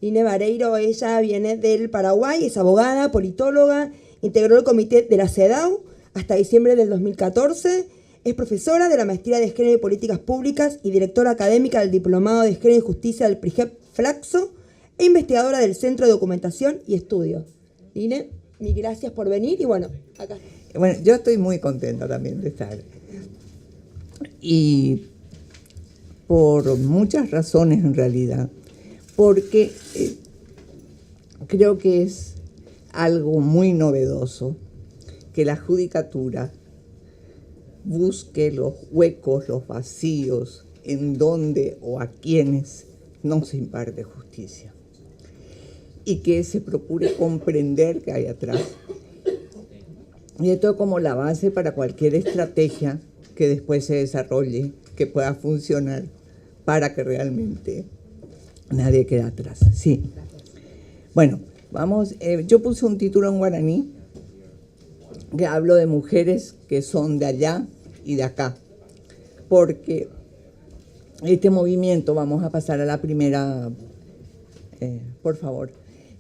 Line Vareiro, ella viene del Paraguay, es abogada, politóloga, integró el comité de la CEDAW hasta diciembre del 2014, es profesora de la Maestría de Género y Políticas Públicas y directora académica del Diplomado de Género y Justicia del PRIGEP Flaxo e investigadora del Centro de Documentación y Estudio. Line, mil gracias por venir y bueno, acá. Bueno, yo estoy muy contenta también de estar. Y por muchas razones en realidad, porque creo que es algo muy novedoso que la judicatura busque los huecos, los vacíos, en donde o a quienes no se imparte justicia. Y que se procure comprender qué hay atrás. Y esto como la base para cualquier estrategia que después se desarrolle, que pueda funcionar para que realmente nadie quede atrás. Sí. Bueno, vamos, yo puse un título en guaraní que hablo de mujeres que son de allá y de acá, porque este movimiento, vamos a pasar a la primera, por favor,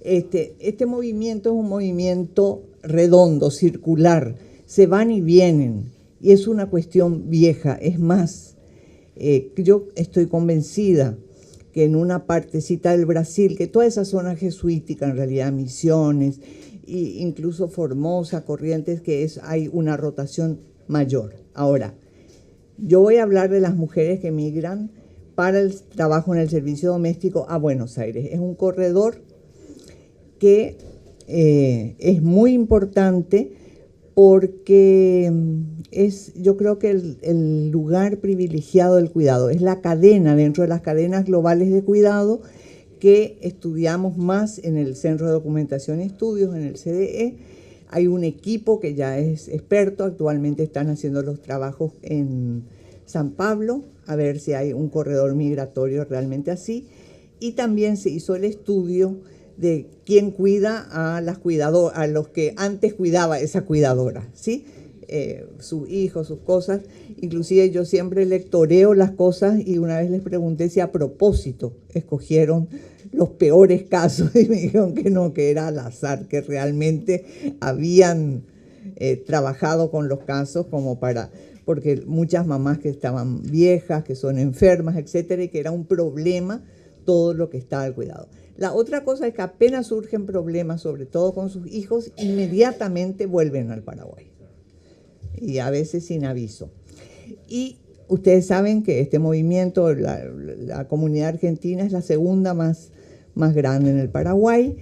este movimiento es un movimiento redondo, circular, se van y vienen, y es una cuestión vieja. Es más, yo estoy convencida que en una partecita del Brasil, que toda esa zona jesuítica, en realidad Misiones, e incluso Formosa, Corrientes, hay una rotación mayor. Ahora, yo voy a hablar de las mujeres que migran para el trabajo en el servicio doméstico a Buenos Aires. Es un corredor que es muy importante porque yo creo que el lugar privilegiado del cuidado, es la cadena dentro de las cadenas globales de cuidado que estudiamos más en el Centro de Documentación y Estudios, en el CDE. Hay un equipo que ya es experto, actualmente están haciendo los trabajos en San Pablo, a ver si hay un corredor migratorio realmente así, y también se hizo el estudio de quién cuida a los que antes cuidaba esa cuidadora, ¿sí? Sus hijos, sus cosas. Inclusive yo siempre lectoreo las cosas y una vez les pregunté si a propósito escogieron los peores casos y me dijeron que no, que era al azar, que realmente habían trabajado con los casos porque muchas mamás que estaban viejas, que son enfermas, etcétera, y que era un problema todo lo que estaba al cuidado. La otra cosa es que apenas surgen problemas, sobre todo con sus hijos, inmediatamente vuelven al Paraguay. Y a veces sin aviso. Y ustedes saben que este movimiento, la comunidad argentina es la segunda más grande en el Paraguay.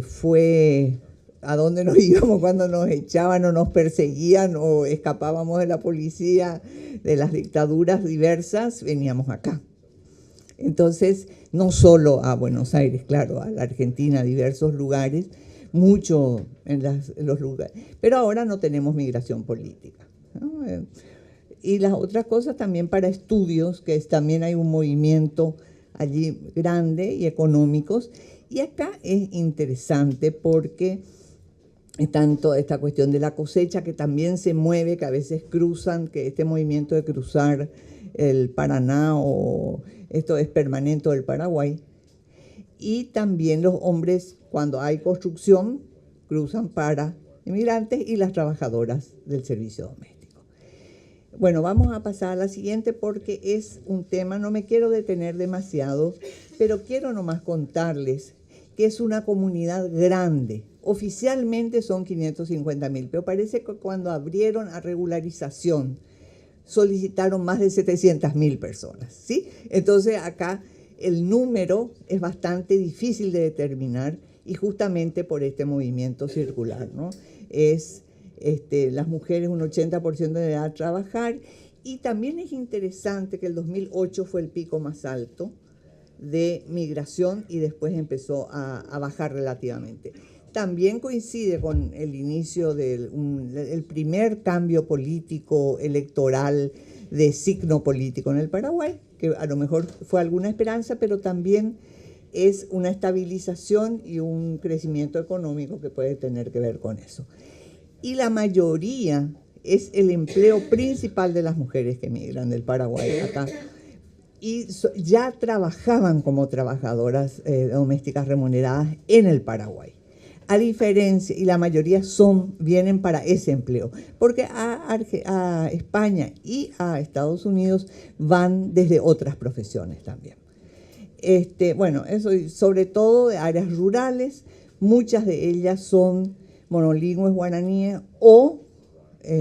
Fue a donde nos íbamos cuando nos echaban o nos perseguían o escapábamos de la policía, de las dictaduras diversas, veníamos acá. Entonces, no solo a Buenos Aires, claro, a la Argentina, a diversos lugares, mucho en los lugares. Pero ahora no tenemos migración política, ¿no? Y las otras cosas también para estudios, que también hay un movimiento allí grande y económicos. Y acá es interesante porque tanto esta cuestión de la cosecha que también se mueve, que a veces cruzan, que este movimiento de cruzar el Paraná o esto es permanente del Paraguay. Y también los hombres, cuando hay construcción, cruzan para inmigrantes y las trabajadoras del servicio doméstico. Bueno, vamos a pasar a la siguiente porque es un tema, no me quiero detener demasiado, pero quiero nomás contarles que es una comunidad grande. Oficialmente son 550.000, pero parece que cuando abrieron a regularización solicitaron más de 700.000 personas, ¿sí? Entonces acá el número es bastante difícil de determinar y justamente por este movimiento circular, ¿no? Las mujeres un 80% de edad a trabajar, y también es interesante que el 2008 fue el pico más alto de migración y después empezó a bajar relativamente. También coincide con el inicio del primer cambio político electoral de signo político en el Paraguay, que a lo mejor fue alguna esperanza, pero también es una estabilización y un crecimiento económico que puede tener que ver con eso. Y la mayoría es el empleo principal de las mujeres que emigran del Paraguay acá. y ya trabajaban como trabajadoras domésticas remuneradas en el Paraguay. A diferencia, y la mayoría vienen para ese empleo, porque a España y a Estados Unidos van desde otras profesiones también. Bueno, eso sobre todo de áreas rurales, muchas de ellas son monolingües guaraníes o,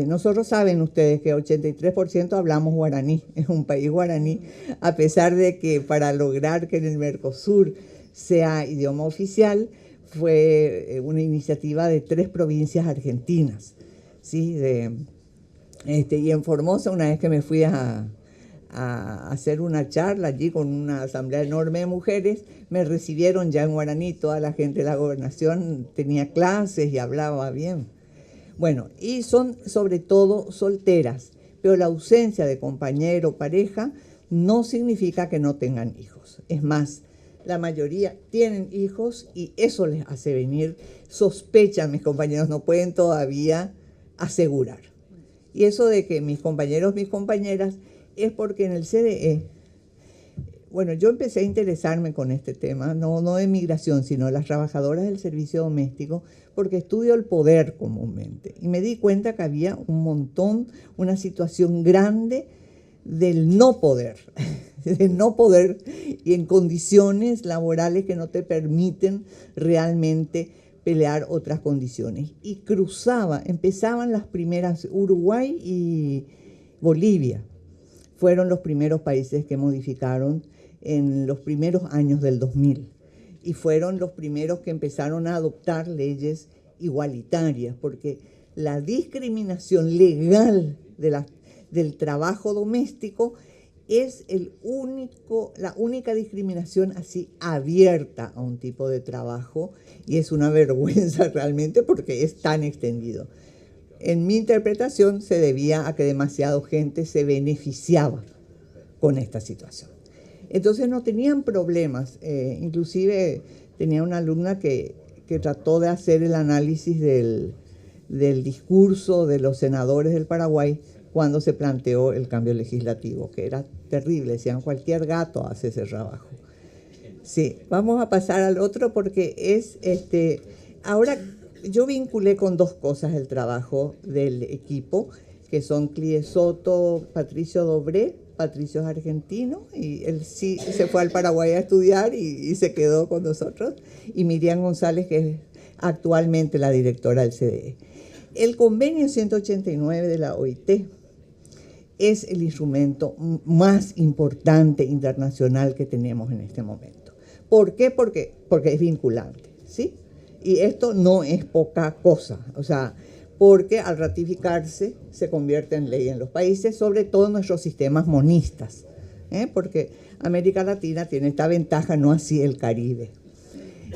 nosotros saben ustedes que 83% hablamos guaraní, es un país guaraní, a pesar de que para lograr que en el Mercosur sea idioma oficial, fue una iniciativa de 3 provincias argentinas, ¿sí? Y en Formosa, una vez que me fui a hacer una charla allí con una asamblea enorme de mujeres, me recibieron ya en guaraní, toda la gente de la gobernación tenía clases y hablaba bien. Bueno, y son sobre todo solteras, pero la ausencia de compañero o pareja no significa que no tengan hijos. Es más, la mayoría tienen hijos y eso les hace venir, sospechan mis compañeros, no pueden todavía asegurar. Y eso de que mis compañeros, mis compañeras, es porque en el CDE, bueno, yo empecé a interesarme con este tema, no de migración, sino de las trabajadoras del servicio doméstico, porque estudio el poder comúnmente. Y me di cuenta que había un montón, una situación grande del no poder y en condiciones laborales que no te permiten realmente pelear otras condiciones. Y empezaban las primeras, Uruguay y Bolivia fueron los primeros países que modificaron en los primeros años del 2000 y fueron los primeros que empezaron a adoptar leyes igualitarias, porque la discriminación legal del trabajo doméstico es la única discriminación así abierta a un tipo de trabajo y es una vergüenza realmente porque es tan extendido. En mi interpretación se debía a que demasiada gente se beneficiaba con esta situación. Entonces no tenían problemas, inclusive tenía una alumna que trató de hacer el análisis del discurso de los senadores del Paraguay cuando se planteó el cambio legislativo, que era terrible, decían cualquier gato hace ese trabajo. Sí, vamos a pasar al otro porque es, ahora yo vinculé con 2 cosas el trabajo del equipo, que son Clie Soto, Patricio Dobré. Patricio es argentino y él sí se fue al Paraguay a estudiar y se quedó con nosotros, y Miriam González, que es actualmente la directora del CDE. El convenio 189 de la OIT es el instrumento más importante internacional que tenemos en este momento. ¿Por qué? Porque es vinculante, ¿sí? Y esto no es poca cosa, o sea, porque al ratificarse se convierte en ley en los países, sobre todo en nuestros sistemas monistas, porque América Latina tiene esta ventaja, no así el Caribe.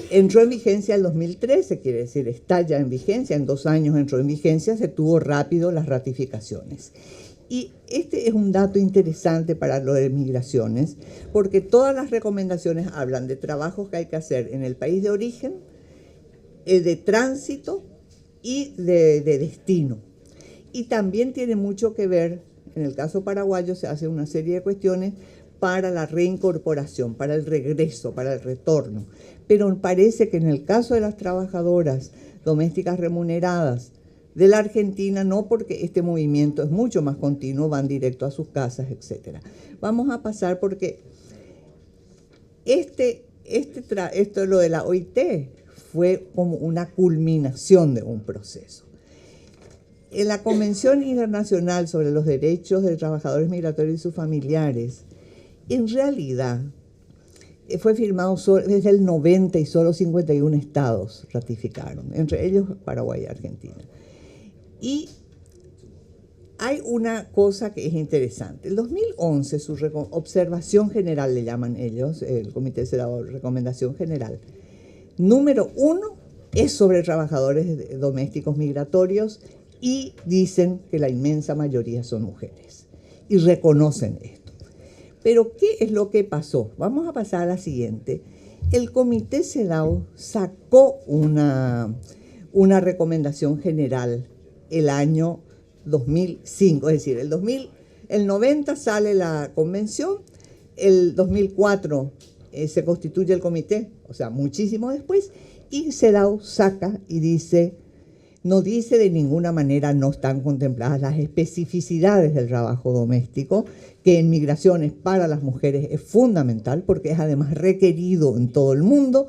Entró en vigencia el 2013, quiere decir, está ya en vigencia, en 2 años entró en vigencia, se tuvo rápido las ratificaciones. Y este es un dato interesante para lo de migraciones, porque todas las recomendaciones hablan de trabajos que hay que hacer en el país de origen, de tránsito y de destino. Y también tiene mucho que ver, en el caso paraguayo se hace una serie de cuestiones para la reincorporación, para el regreso, para el retorno. Pero parece que en el caso de las trabajadoras domésticas remuneradas de la Argentina, no, porque este movimiento es mucho más continuo, van directo a sus casas, etc. Vamos a pasar porque esto lo de la OIT fue como una culminación de un proceso. En la Convención Internacional sobre los Derechos de Trabajadores Migratorios y sus Familiares, en realidad fue firmado desde el 90 y solo 51 estados ratificaron, entre ellos Paraguay y Argentina. Y hay una cosa que es interesante. En 2011, su observación general, le llaman ellos, el Comité de Recomendación General, número 1 es sobre trabajadores domésticos migratorios y dicen que la inmensa mayoría son mujeres y reconocen esto. Pero ¿qué es lo que pasó? Vamos a pasar a la siguiente. El Comité CEDAW sacó una recomendación general el año 2005, es decir, el 90 sale la convención, el 2004 se constituye el comité, o sea, muchísimo después, y CEDAW saca y dice, no dice de ninguna manera no están contempladas las especificidades del trabajo doméstico, que en migraciones para las mujeres es fundamental porque es además requerido en todo el mundo,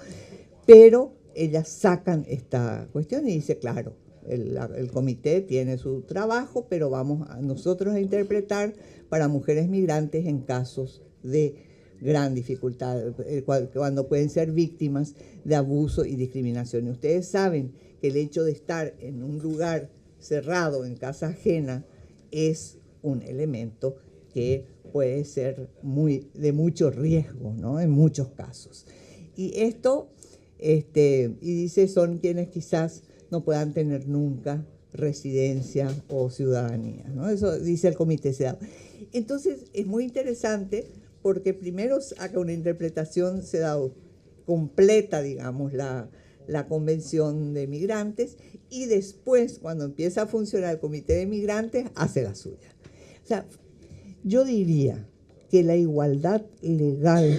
pero ellas sacan esta cuestión y dice, claro, el comité tiene su trabajo, pero vamos a nosotros a interpretar para mujeres migrantes en casos de gran dificultad, cuando pueden ser víctimas de abuso y discriminación. Y ustedes saben que el hecho de estar en un lugar cerrado, en casa ajena, es un elemento que puede ser de mucho riesgo, ¿no? En muchos casos. Y esto, y dice, son quienes quizás no puedan tener nunca residencia o ciudadanía, ¿no? Eso dice el Comité CEDAW. Entonces, es muy interesante porque primero saca una interpretación CEDAW completa, digamos, la Convención de Migrantes, y después, cuando empieza a funcionar el Comité de Migrantes, hace la suya. O sea, yo diría que la igualdad legal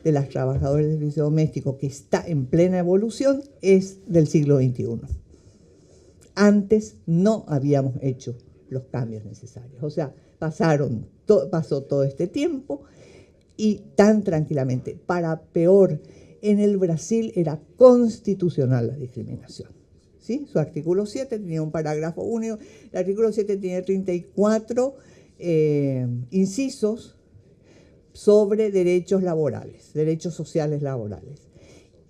de las trabajadoras del servicio doméstico, que está en plena evolución, es del siglo XXI. Antes no habíamos hecho los cambios necesarios. O sea, pasó todo este tiempo y tan tranquilamente. Para peor, en el Brasil era constitucional la discriminación, ¿sí? Su artículo 7 tenía un parágrafo único. El artículo 7 tiene 34 incisos sobre derechos laborales, derechos sociales laborales.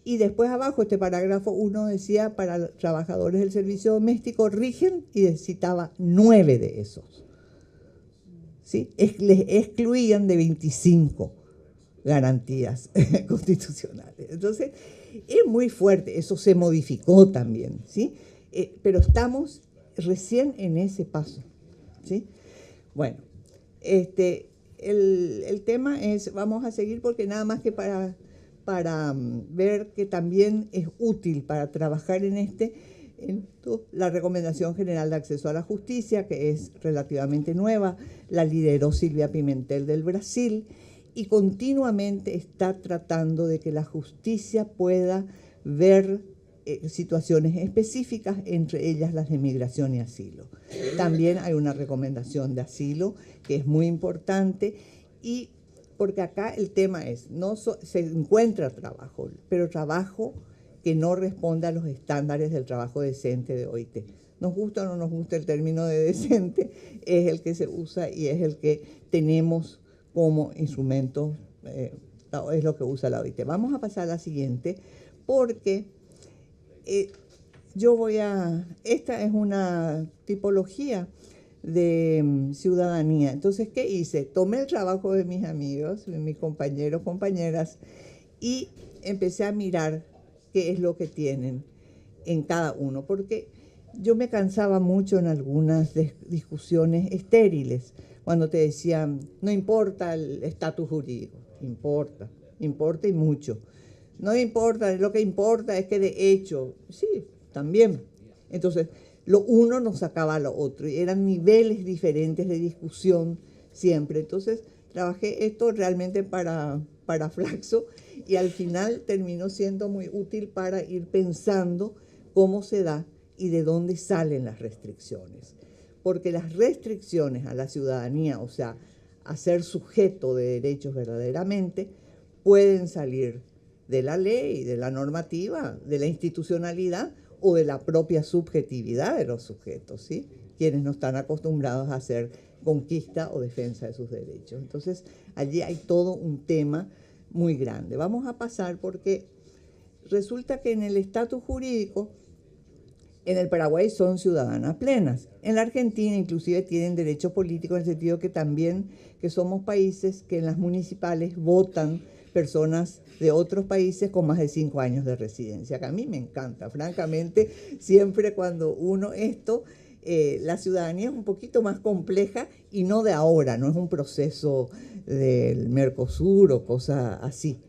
Y después abajo este parágrafo 1 decía, para trabajadores del servicio doméstico rigen, y citaba 9 de esos, ¿sí? Les excluían de 25 garantías constitucionales. Entonces, es muy fuerte, eso se modificó también, ¿sí? Pero estamos recién en ese paso, ¿sí? Bueno, el tema es, vamos a seguir porque nada más que para ver que también es útil para trabajar en la Recomendación General de Acceso a la Justicia, que es relativamente nueva, la lideró Silvia Pimentel del Brasil, y continuamente está tratando de que la justicia pueda ver situaciones específicas, entre ellas las de migración y asilo. También hay una recomendación de asilo que es muy importante, y porque acá el tema es, se encuentra trabajo, pero trabajo que no responde a los estándares del trabajo decente de OIT. Nos gusta o no nos gusta el término de decente, es el que se usa y es el que tenemos como instrumento, es lo que usa la OIT. Vamos a pasar a la siguiente, porque esta es una tipología de ciudadanía. Entonces, ¿qué hice? Tomé el trabajo de mis amigos, de mis compañeros, compañeras, y empecé a mirar qué es lo que tienen en cada uno, porque yo me cansaba mucho en algunas discusiones estériles, cuando te decían, no importa el estatus jurídico, importa y mucho. No importa, lo que importa es que de hecho, sí, también. Entonces, lo uno nos sacaba a lo otro, y eran niveles diferentes de discusión siempre. Entonces, trabajé esto realmente para Flaxo, y al final terminó siendo muy útil para ir pensando cómo se da y de dónde salen las restricciones. Porque las restricciones a la ciudadanía, o sea, a ser sujeto de derechos verdaderamente, pueden salir de la ley, de la normativa, de la institucionalidad o de la propia subjetividad de los sujetos, ¿sí? Quienes no están acostumbrados a hacer conquista o defensa de sus derechos. Entonces, allí hay todo un tema muy grande. Vamos a pasar porque resulta que en el estatus jurídico, en el Paraguay son ciudadanas plenas. En la Argentina inclusive tienen derecho político, en el sentido que también que somos países que en las municipales votan personas de otros países con más de 5 años de residencia, que a mí me encanta. Francamente, siempre cuando la ciudadanía es un poquito más compleja, y no de ahora, no es un proceso del Mercosur o cosas así.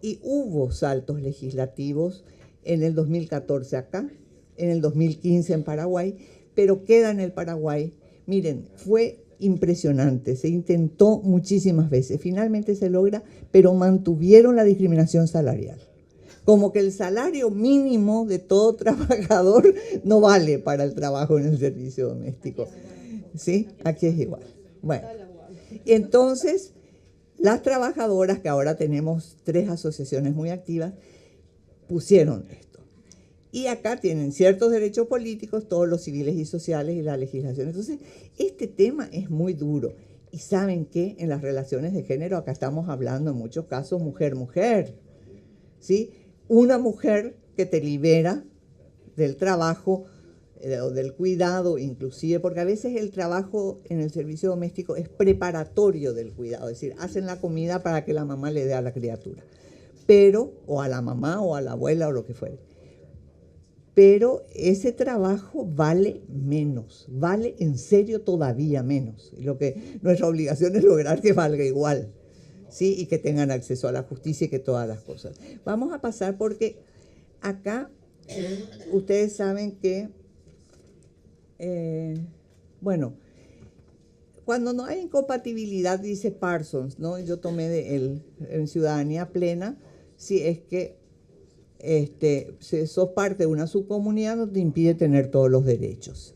Y hubo saltos legislativos en el 2014 acá, en el 2015 en Paraguay, pero queda en el Paraguay. Miren, fue impresionante. Se intentó muchísimas veces. Finalmente se logra, pero mantuvieron la discriminación salarial. Como que el salario mínimo de todo trabajador no vale para el trabajo en el servicio doméstico. ¿Sí? Aquí es igual. Bueno, entonces, las trabajadoras, que ahora tenemos 3 asociaciones muy activas, pusieron esto. Y acá tienen ciertos derechos políticos, todos los civiles y sociales y la legislación. Entonces, este tema es muy duro. Y ¿saben qué? En las relaciones de género, acá estamos hablando en muchos casos mujer-mujer, ¿sí? Una mujer que te libera del trabajo o del cuidado, inclusive, porque a veces el trabajo en el servicio doméstico es preparatorio del cuidado, es decir, hacen la comida para que la mamá le dé a la criatura, pero, o a la mamá o a la abuela o lo que fuere. Pero ese trabajo vale menos, vale en serio todavía menos. Y lo que nuestra obligación es lograr que valga igual, ¿sí? Y que tengan acceso a la justicia y que todas las cosas. Vamos a pasar porque acá ustedes saben que, bueno, cuando no hay incompatibilidad, dice Parsons, ¿no? Yo tomé de él, en ciudadanía plena, si es que si sos parte de una subcomunidad no te impide tener todos los derechos.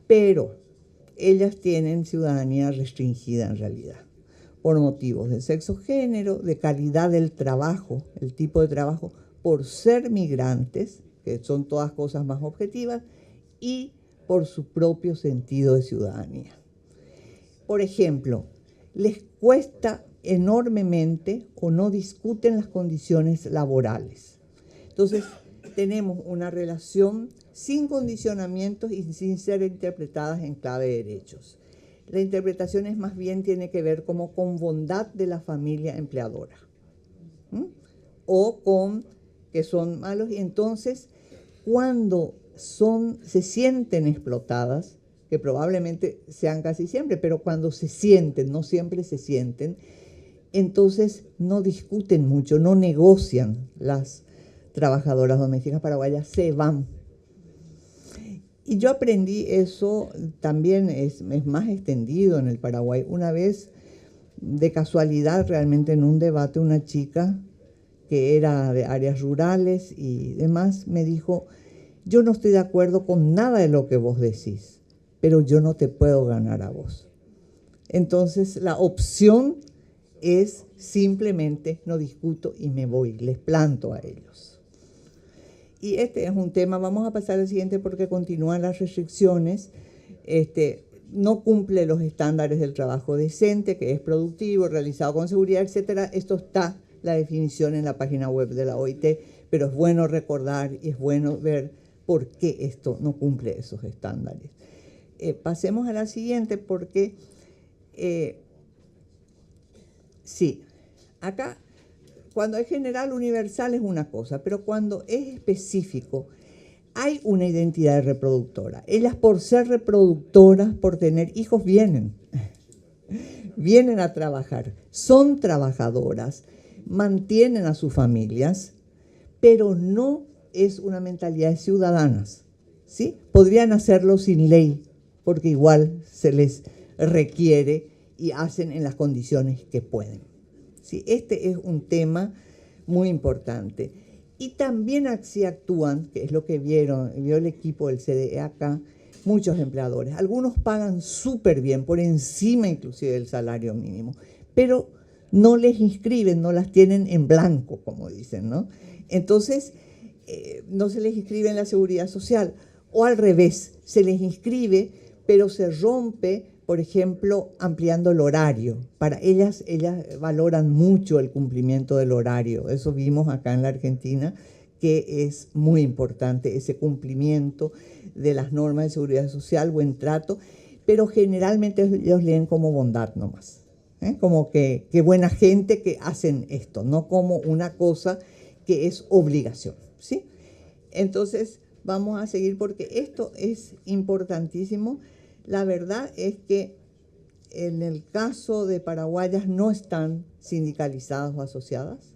Pero ellas tienen ciudadanía restringida en realidad, por motivos de sexo, género, de calidad del trabajo, el tipo de trabajo, por ser migrantes, que son todas cosas más objetivas, y por su propio sentido de ciudadanía. Por ejemplo, les cuesta enormemente o no discuten las condiciones laborales. Entonces, tenemos una relación sin condicionamientos y sin ser interpretadas en clave de derechos. La interpretación es más bien tiene que ver como con bondad de la familia empleadora, o con que son malos. Y entonces, cuando se sienten explotadas, que probablemente sean casi siempre, pero cuando se sienten, no siempre se sienten, entonces no discuten mucho, no negocian las trabajadoras domésticas paraguayas, se van. Y yo aprendí eso, también es más extendido en el Paraguay. Una vez, de casualidad, realmente en un debate, una chica que era de áreas rurales y demás, me dijo, yo no estoy de acuerdo con nada de lo que vos decís, pero yo no te puedo ganar a vos. Entonces, la opción es simplemente no discuto y me voy, les planto a ellos. Y este es un tema, vamos a pasar al siguiente porque continúan las restricciones. No cumple los estándares del trabajo decente, que es productivo, realizado con seguridad, etcétera. Esto está la definición en la página web de la OIT, pero es bueno recordar y es bueno ver por qué esto no cumple esos estándares. Pasemos a la siguiente porque, sí, acá cuando es general universal es una cosa, pero cuando es específico hay una identidad reproductora. Ellas por ser reproductoras, por tener hijos, vienen a trabajar, son trabajadoras, mantienen a sus familias, pero no es una mentalidad de ciudadanas, ¿sí? Podrían hacerlo sin ley, porque igual se les requiere y hacen en las condiciones que pueden. ¿Sí? Este es un tema muy importante. Y también así actúan, que es lo que vio el equipo del CDE acá, muchos empleadores. Algunos pagan súper bien, por encima inclusive del salario mínimo, pero no les inscriben, no las tienen en blanco, como dicen, ¿no? Entonces, no se les inscribe en la seguridad social, o al revés, se les inscribe, pero se rompe, por ejemplo, ampliando el horario. Para ellas valoran mucho el cumplimiento del horario. Eso vimos acá en la Argentina, que es muy importante, ese cumplimiento de las normas de seguridad social, buen trato, pero generalmente ellos leen como bondad nomás. Como que buena gente que hacen esto, no como una cosa que es obligación, ¿sí? Entonces, vamos a seguir porque esto es importantísimo. La verdad es que en el caso de paraguayas no están sindicalizadas o asociadas.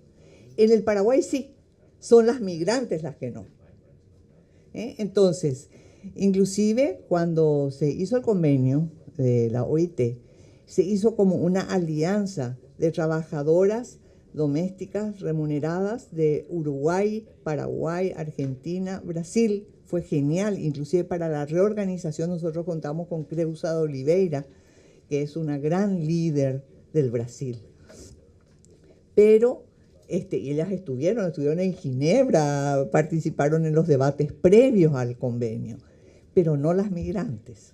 En el Paraguay sí, son las migrantes las que no. Entonces, inclusive cuando se hizo el convenio de la OIT, se hizo como una alianza de trabajadoras domésticas remuneradas de Uruguay, Paraguay, Argentina, Brasil. Fue genial, inclusive para la reorganización nosotros contamos con Creusa de Oliveira, que es una gran líder del Brasil. Pero y ellas estuvieron en Ginebra, participaron en los debates previos al convenio, pero no las migrantes.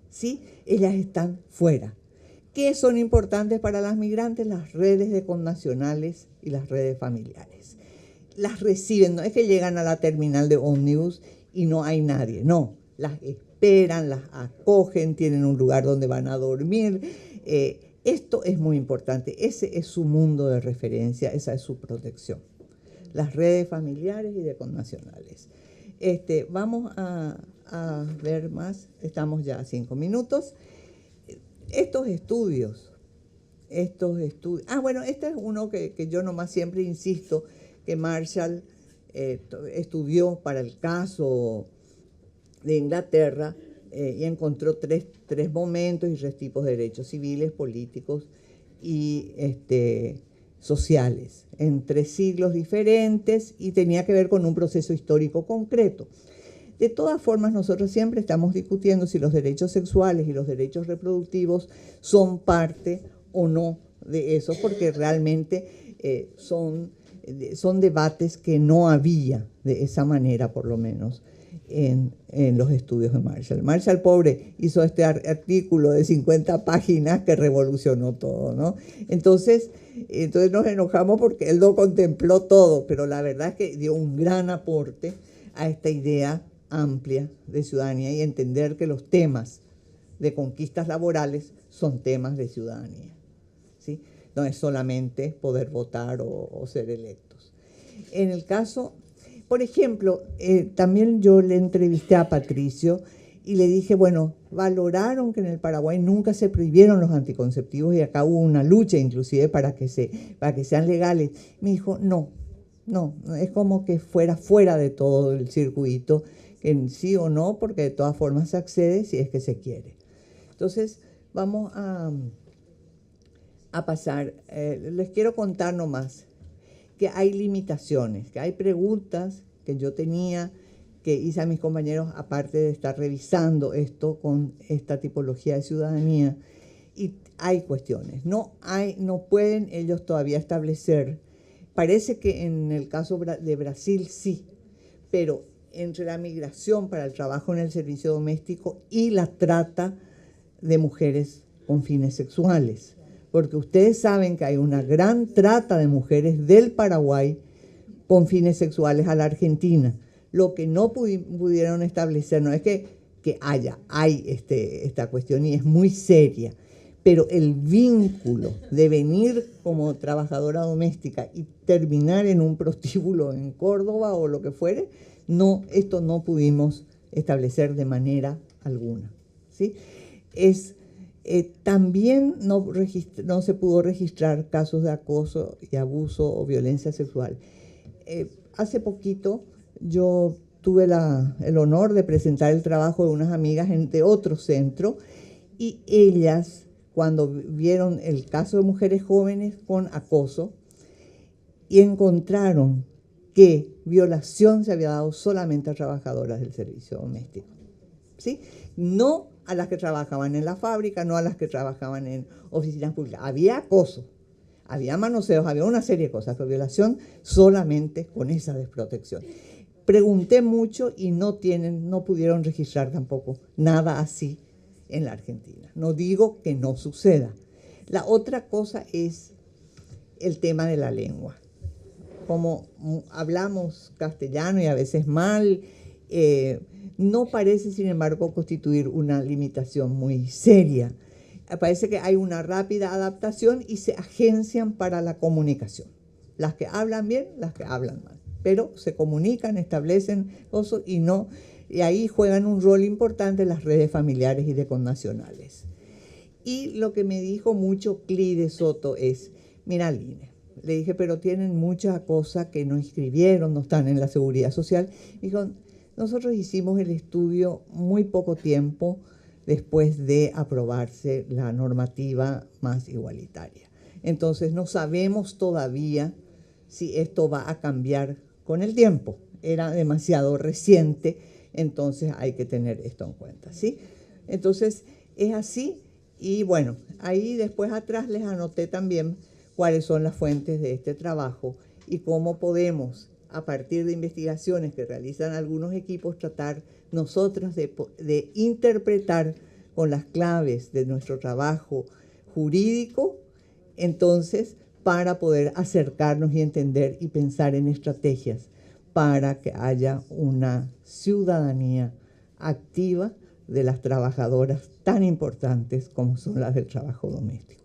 ¿Sí? Ellas están fuera. ¿Qué son importantes para las migrantes? Las redes de connacionales y las redes familiares. Las reciben, no es que llegan a la terminal de ómnibus y no hay nadie, no, las esperan, las acogen, tienen un lugar donde van a dormir. Esto es muy importante, ese es su mundo de referencia, esa es su protección. Las redes familiares y de connacionales. Vamos a ver más, estamos ya a 5 minutos. Estos estudios. Bueno, este es uno que yo nomás siempre insisto, que Marshall estudió para el caso de Inglaterra y encontró tres momentos y 3 tipos de derechos civiles, políticos y sociales en 3 siglos diferentes y tenía que ver con un proceso histórico concreto. De todas formas, nosotros siempre estamos discutiendo si los derechos sexuales y los derechos reproductivos son parte o no de eso, porque realmente son debates que no había de esa manera, por lo menos, en los estudios de Marshall. Marshall, pobre, hizo este artículo de 50 páginas que revolucionó todo, ¿no? Entonces nos enojamos porque él no contempló todo, pero la verdad es que dio un gran aporte a esta idea amplia de ciudadanía y entender que los temas de conquistas laborales son temas de ciudadanía, ¿sí? No es solamente poder votar o ser electos. En el caso, por ejemplo, también yo le entrevisté a Patricio y le dije, bueno, valoraron que en el Paraguay nunca se prohibieron los anticonceptivos y acá hubo una lucha inclusive para que sean legales. Me dijo, no, es como que fuera de todo el circuito, en sí o no, porque de todas formas se accede si es que se quiere. Entonces, vamos a pasar. Les quiero contar nomás que hay limitaciones, que hay preguntas que yo tenía, que hice a mis compañeros, aparte de estar revisando esto con esta tipología de ciudadanía, y hay cuestiones. No pueden ellos todavía establecer, parece que en el caso de Brasil sí, pero entre la migración para el trabajo en el servicio doméstico y la trata de mujeres con fines sexuales. Porque ustedes saben que hay una gran trata de mujeres del Paraguay con fines sexuales a la Argentina. Lo que no pudieron establecer, no es que hay esta cuestión y es muy seria, pero el vínculo de venir como trabajadora doméstica y terminar en un prostíbulo en Córdoba o lo que fuere, esto no pudimos establecer de manera alguna, ¿sí? También no se pudo registrar casos de acoso y abuso o violencia sexual. Hace poquito yo tuve el honor de presentar el trabajo de unas amigas de otro centro y ellas, cuando vieron el caso de mujeres jóvenes con acoso y encontraron que violación se había dado solamente a trabajadoras del servicio doméstico, ¿sí? No a las que trabajaban en la fábrica, no a las que trabajaban en oficinas públicas. Había acoso, había manoseos, había una serie de cosas, pero violación solamente con esa desprotección. Pregunté mucho y no pudieron registrar tampoco nada así en la Argentina. No digo que no suceda. La otra cosa es el tema de la lengua. Como hablamos castellano y a veces mal, no parece, sin embargo, constituir una limitación muy seria. Parece que hay una rápida adaptación y se agencian para la comunicación. Las que hablan bien, las que hablan mal. Pero se comunican, establecen cosas y ahí juegan un rol importante las redes familiares y de connacionales. Y lo que me dijo mucho Cli de Soto es, mira, Line, le dije, pero tienen muchas cosas que no inscribieron, no están en la seguridad social. Dijo, nosotros hicimos el estudio muy poco tiempo, después de aprobarse la normativa más igualitaria. Entonces no sabemos todavía si esto va a cambiar con el tiempo. Era demasiado reciente, entonces hay que tener esto en cuenta, ¿sí? Entonces es así, y bueno, ahí después atrás les anoté también cuáles son las fuentes de este trabajo y cómo podemos, a partir de investigaciones que realizan algunos equipos, tratar nosotros de interpretar con las claves de nuestro trabajo jurídico, entonces, para poder acercarnos y entender y pensar en estrategias para que haya una ciudadanía activa de las trabajadoras tan importantes como son las del trabajo doméstico.